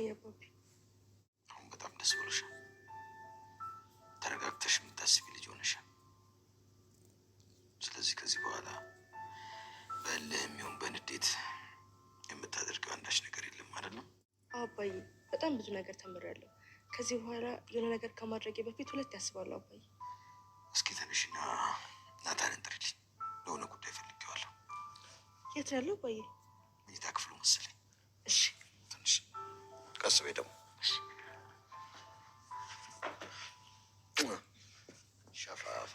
ያባቢ አሁን በጣም ደስ ብሎሻል። ተረጋግተሽ የምታስቢ ልጅ ሆነሻል። ስለዚህ ከዚህ በኋላ በእልህም ይሁን በንዴት የምታደርገው አንዳች ነገር የለም ማለት ነው። አባዬ በጣም ብዙ ነገር ተምሬያለሁ። ከዚህ በኋላ የሆነ ነገር ከማድረጌ በፊት ሁለት ያስባለሁ። አባዬ እስኪ ትንሽና ናታንን ጥሪልኝ፣ ለሆነ ጉዳይ ፈልጌዋለሁ። የት ያለው አባዬ? መኝታ ክፍሉ መሰለኝ። እሺ ትንሽ ቀስ በይ ደግሞ። ሸፋፋ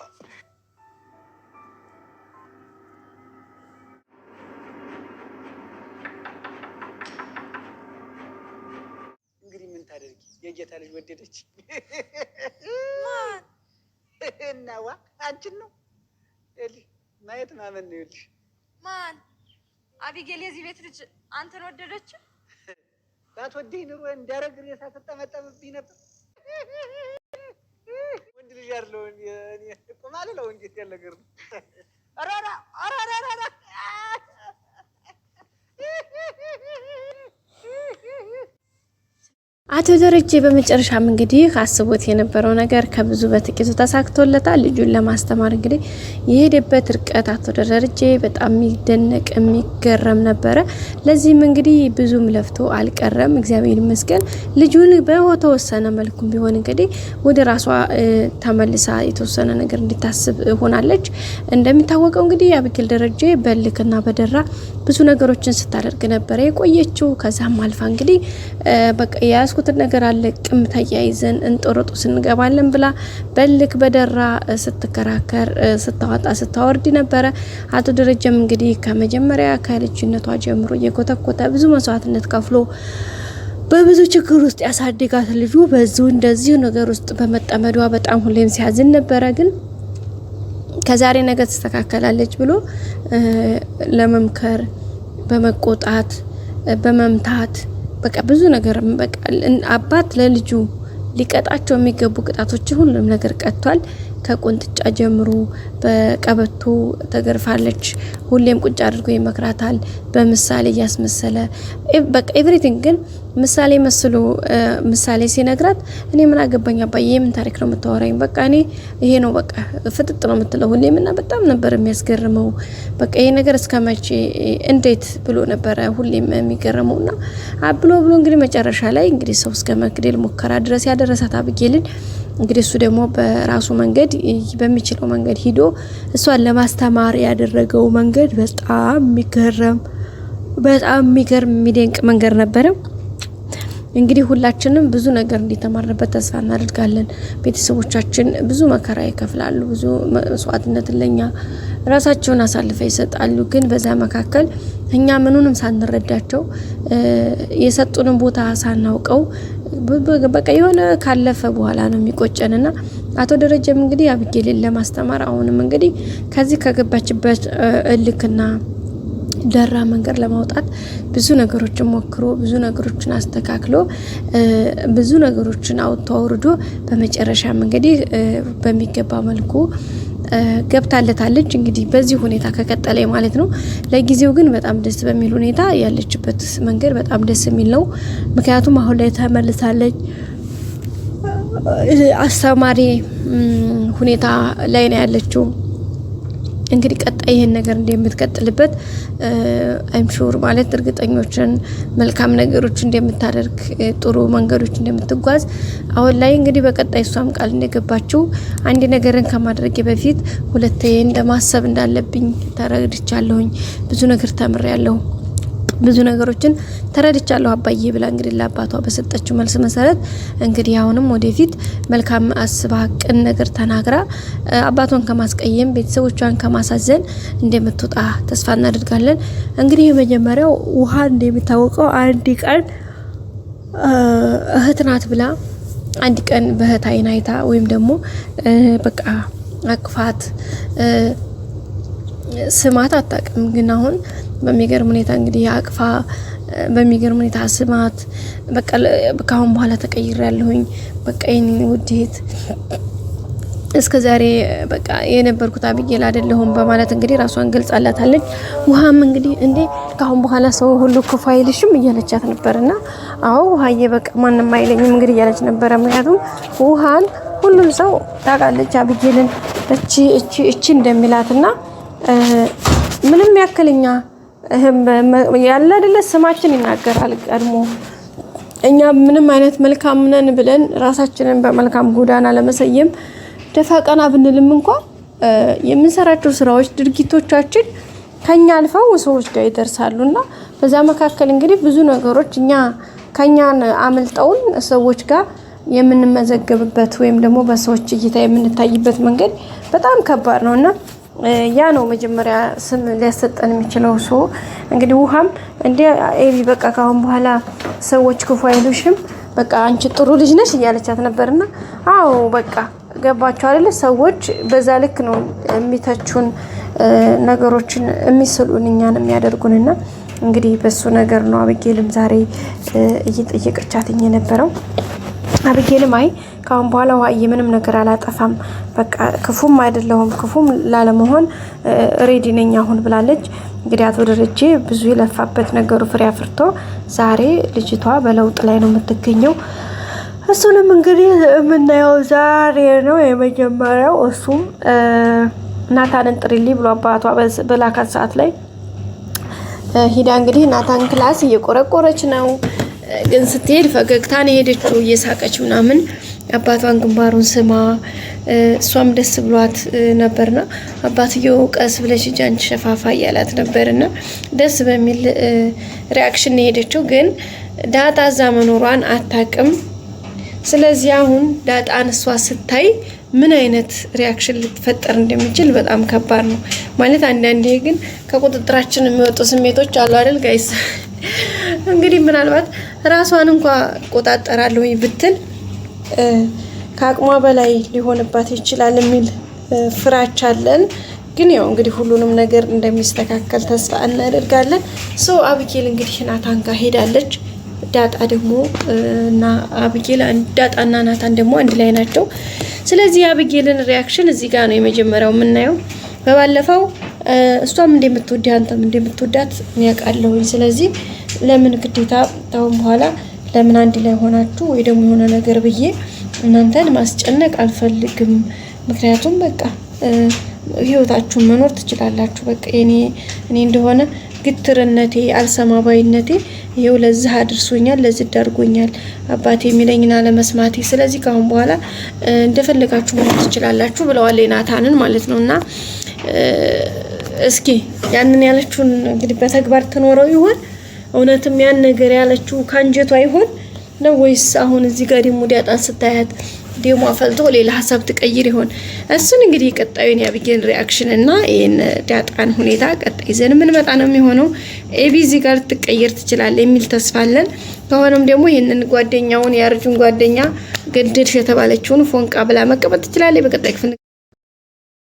እንግዲህ ምን ታደርጊ? የጌታ ልጅ ወደደች። ማን እናዋ አንቺን ነው ማየት ማመን ነው። ይልሽ ማን? አቢጌል የዚህ ቤት ልጅ አንተን ወደደች? ባትወደኝ ኑሮ እንዳረግ ሬሳ ተጠመጠምብኝ ነበር። ወንድ ልጅ ያለው እኔ ቁም አልለው እንዴት ያለ ነገር ነው። አራራ አራራ አቶ ደረጀ በመጨረሻም እንግዲህ አስቦት የነበረው ነገር ከብዙ በጥቂቱ ተሳክቶለታል። ልጁን ለማስተማር እንግዲህ የሄደበት ርቀት አቶ ደረጀ በጣም የሚደነቅ የሚገረም ነበረ። ለዚህም እንግዲህ ብዙም ለፍቶ አልቀረም፣ እግዚአብሔር ይመስገን። ልጁን በተወሰነ መልኩም ቢሆን እንግዲህ ወደ ራሷ ተመልሳ የተወሰነ ነገር እንድታስብ ሆናለች። እንደሚታወቀው እንግዲህ አቢጌል ደረጀ በልክና በደራ ብዙ ነገሮችን ስታደርግ ነበረ የቆየችው። ከዛም አልፋ እንግዲህ በቃ ያስኩትን ነገር አለቅም ተያይዘን እንጦሮጡ ስንገባለን ብላ በልክ በደራ ስትከራከር ስታወጣ ስታወርድ ነበረ። አቶ ደረጀም እንግዲህ ከመጀመሪያ ከልጅነቷ ጀምሮ እየኮተኮተ ብዙ መስዋዕትነት ከፍሎ በብዙ ችግር ውስጥ ያሳደጋት ልጁ በዙ እንደዚህ ነገር ውስጥ በመጠመዷ በጣም ሁሌም ሲያዝን ነበረ። ግን ከዛሬ ነገ ተስተካከላለች ብሎ ለመምከር በመቆጣት በመምታት በቃ ብዙ ነገር በቃ አባት ለልጁ ሊቀጣቸው የሚገቡ ቅጣቶችን ሁሉም ነገር ቀጥቷል። ከቁንጥጫ ጀምሮ በቀበቶ ተገርፋለች። ሁሌም ቁጭ አድርጎ ይመክራታል በምሳሌ እያስመሰለ በቃ ኤቭሪቲንግ። ግን ምሳሌ መስሎ ምሳሌ ሲነግራት እኔ ምን አገባኝ አባዬ ምን ታሪክ ነው የምታወራኝ? በቃ እኔ ይሄ ነው በቃ ፍጥጥ ነው የምትለው ሁሌም። እና በጣም ነበር የሚያስገርመው። በቃ ይሄ ነገር እስከመቼ እንዴት ብሎ ነበረ ሁሌም የሚገርመውና ብሎ እንግዲህ መጨረሻ ላይ እንግዲህ ሰው እስከ መግደል ሙከራ ድረስ ያደረሳት አቢጌልን እንግዲህ እሱ ደግሞ በራሱ መንገድ በሚችለው መንገድ ሂዶ እሷን ለማስተማር ያደረገው መንገድ በጣም የሚገርም የሚደንቅ መንገድ ነበረ። እንግዲህ ሁላችንም ብዙ ነገር እንዲተማርበት ተስፋ እናደርጋለን። ቤተሰቦቻችን ብዙ መከራ ይከፍላሉ፣ ብዙ መስዋዕትነት ለኛ ራሳቸውን አሳልፈው ይሰጣሉ። ግን በዛ መካከል እኛ ምኑንም ሳንረዳቸው የሰጡንን ቦታ ሳናውቀው በቃ የሆነ ካለፈ በኋላ ነው የሚቆጨንና አቶ ደረጀም እንግዲህ አቢጌልን ለማስተማር አሁንም እንግዲህ ከዚህ ከገባችበት እልክና ደራ መንገድ ለማውጣት ብዙ ነገሮችን ሞክሮ ብዙ ነገሮችን አስተካክሎ ብዙ ነገሮችን አውጥቶ አውርዶ በመጨረሻም እንግዲህ በሚገባ መልኩ ገብታለታለች። እንግዲህ በዚህ ሁኔታ ከቀጠለ ማለት ነው። ለጊዜው ግን በጣም ደስ በሚል ሁኔታ ያለችበት መንገድ በጣም ደስ የሚል ነው። ምክንያቱም አሁን ላይ ተመልሳለች። አስተማሪ ሁኔታ ላይ ነው ያለችው። እንግዲህ ቀጣይ ይሄን ነገር እንደምትቀጥልበት አይም ሹር ማለት እርግጠኞችን መልካም ነገሮች እንደምታደርግ ጥሩ መንገዶች እንደምትጓዝ አሁን ላይ እንግዲህ በቀጣይ እሷም ቃል እንደገባችው አንድ ነገርን ከማድረግ በፊት ሁለቴ እንደማሰብ እንዳለብኝ ተረድቻለሁኝ። ብዙ ነገር ተምሬያለሁ፣ ብዙ ነገሮችን ተረድቻለሁ አባዬ ብላ እንግዲህ ለአባቷ በሰጠችው መልስ መሰረት እንግዲህ አሁንም ወደፊት መልካም አስባ ቅን ነገር ተናግራ አባቷን ከማስቀየም ቤተሰቦቿን ከማሳዘን እንደምትወጣ ተስፋ እናደርጋለን። እንግዲህ የመጀመሪያው ውሃ እንደሚታወቀው አንድ ቀን እህት ናት ብላ አንድ ቀን በእህት አይን አይታ ወይም ደግሞ በቃ አቅፋት ስማት አታውቅም። ግን አሁን በሚገርም ሁኔታ እንግዲህ አቅፋ በሚገርም ሁኔታ ስማት በቃ ካሁን በኋላ ተቀይሬያለሁኝ በቃ የኔ ውዴት እስከዛሬ በቃ የነበርኩት አቢጌል አይደለሁም በማለት እንግዲህ ራሷን ገልጻላታለች። ውሃም እንግዲህ እንዴ ካሁን በኋላ ሰው ሁሉ ክፉ አይልሽም እያለቻት ነበርና አዎ ውሃዬ በቃ ማንም አይለኝም እንግዲህ እያለች ነበረ። ምክንያቱም ውሃን ሁሉም ሰው ታውቃለች አብጌልን እቺ እንደሚላትና ምንም ያክልኛ ያለ አይደለ ስማችን ይናገራል ቀድሞ እኛ ምንም አይነት መልካም ነን ብለን ራሳችንን በመልካም ጎዳና ለመሰየም ደፋ ቀና ብንልም እንኳን የምንሰራቸው ስራዎች ድርጊቶቻችን ከኛ አልፈው ሰዎች ጋር ይደርሳሉና በዛ መካከል እንግዲህ ብዙ ነገሮች ከኛን አምልጠውን ሰዎች ጋር የምንመዘገብበት ወይም ደግሞ በሰዎች እይታ የምንታይበት መንገድ በጣም ከባድ ነውና ያ ነው መጀመሪያ ስም ሊያሰጠን የሚችለው ሰው እንግዲህ ውሃም እንደ ኤቢ በቃ ካሁን በኋላ ሰዎች ክፉ አይሉሽም በቃ አንቺ ጥሩ ልጅ ነሽ እያለቻት ነበርና አዎ በቃ ገባችሁ አይደል ሰዎች በዛ ልክ ነው የሚተቹን ነገሮችን የሚስሉን እኛን የሚያደርጉንና እንግዲህ በሱ ነገር ነው አብጌልም ዛሬ እየጠየቀቻትኝ የነበረው አብጌልም አይ ካሁን በኋላ ውሃዬ ምንም ነገር አላጠፋም በቃ ክፉም አይደለሁም ክፉም ላለመሆን ሬዲ ነኝ አሁን ብላለች። እንግዲህ አቶ ደረጀ ብዙ የለፋበት ነገሩ ፍሬ አፍርቶ ዛሬ ልጅቷ በለውጥ ላይ ነው የምትገኘው። እሱንም እንግዲህ የምናየው ዛሬ ነው የመጀመሪያው። እሱም ናታንን ጥሪልኝ ብሎ አባቷ በላካት ሰዓት ላይ ሂዳ እንግዲህ ናታን ክላስ እየቆረቆረች ነው ግን ስትሄድ ፈገግታን ሄደችው እየሳቀች ምናምን አባቷን ግንባሩን ስማ እሷም ደስ ብሏት ነበርና አባትየው ቀስ ብለሽ ጃንቺ ሸፋፋ እያላት ነበርና ደስ በሚል ሪአክሽን ሄደችው። ግን ዳጣ እዛ መኖሯን አታውቅም። ስለዚህ አሁን ዳጣን እሷ ስታይ ምን አይነት ሪአክሽን ልትፈጠር እንደሚችል በጣም ከባድ ነው ማለት አንዳንዴ ግን ከቁጥጥራችን የሚወጡ ስሜቶች አሉ አይደል ጋይስ። እንግዲህ ምናልባት ራሷን እንኳን ቆጣጠራለሁ ብትል ከአቅሟ በላይ ሊሆንባት ይችላል የሚል ፍራቻ አለን። ግን ያው እንግዲህ ሁሉንም ነገር እንደሚስተካከል ተስፋ እናደርጋለን። አብጌል እንግዲህ ናታን ጋር ሄዳለች። ዳጣ ደግሞ እና አብጌል ዳጣና ናታን ደግሞ አንድ ላይ ናቸው። ስለዚህ አብጌልን ሪአክሽን እዚህ ጋር ነው የመጀመሪያው የምናየው። በባለፈው እሷም እንደምትወድ አንተም እንደምትወዳት ያውቃለሁ። ስለዚህ ለምን ግዴታ ታውን በኋላ ለምን አንድ ላይ ሆናችሁ ወይ ደግሞ የሆነ ነገር ብዬ እናንተን ማስጨነቅ አልፈልግም። ምክንያቱም በቃ ህይወታችሁን መኖር ትችላላችሁ። በቃ እኔ እንደሆነ ግትርነቴ አልሰማባይነቴ ይሄው ለዚህ አድርሶኛል፣ ለዚህ ዳርጎኛል አባቴ የሚለኝና ለመስማቴ። ስለዚህ ካሁን በኋላ እንደፈለጋችሁ መሆን ትችላላችሁ ብለዋል ናታንን ማለት ነውና እስኪ ያንን ያለችውን እንግዲህ በተግባር ተኖረው ይሆን እውነትም ያን ነገር ያለችው ካንጀቷ ይሆን ነው ወይስ አሁን እዚህ ጋር ደግሞ ዳጣን ስታያት ደሞ አፈልቶ ሌላ ሐሳብ ትቀይር ይሆን? እሱን እንግዲህ ቀጣዩን ያብጌል ሪአክሽን እና ይሄን ዳጣን ሁኔታ ቀጣይ ዘን ምን መጣ ነው የሚሆነው። ኤቢ እዚህ ጋር ትቀየር ትችላለች የሚል ተስፋ አለን። ከሆነም ደግሞ ይሄንን ጓደኛውን ያርጁን ጓደኛ ገድልሽ የተባለችውን ፎንቃ ብላ መቀበል ትችላለች። በቀጣይ ክፍል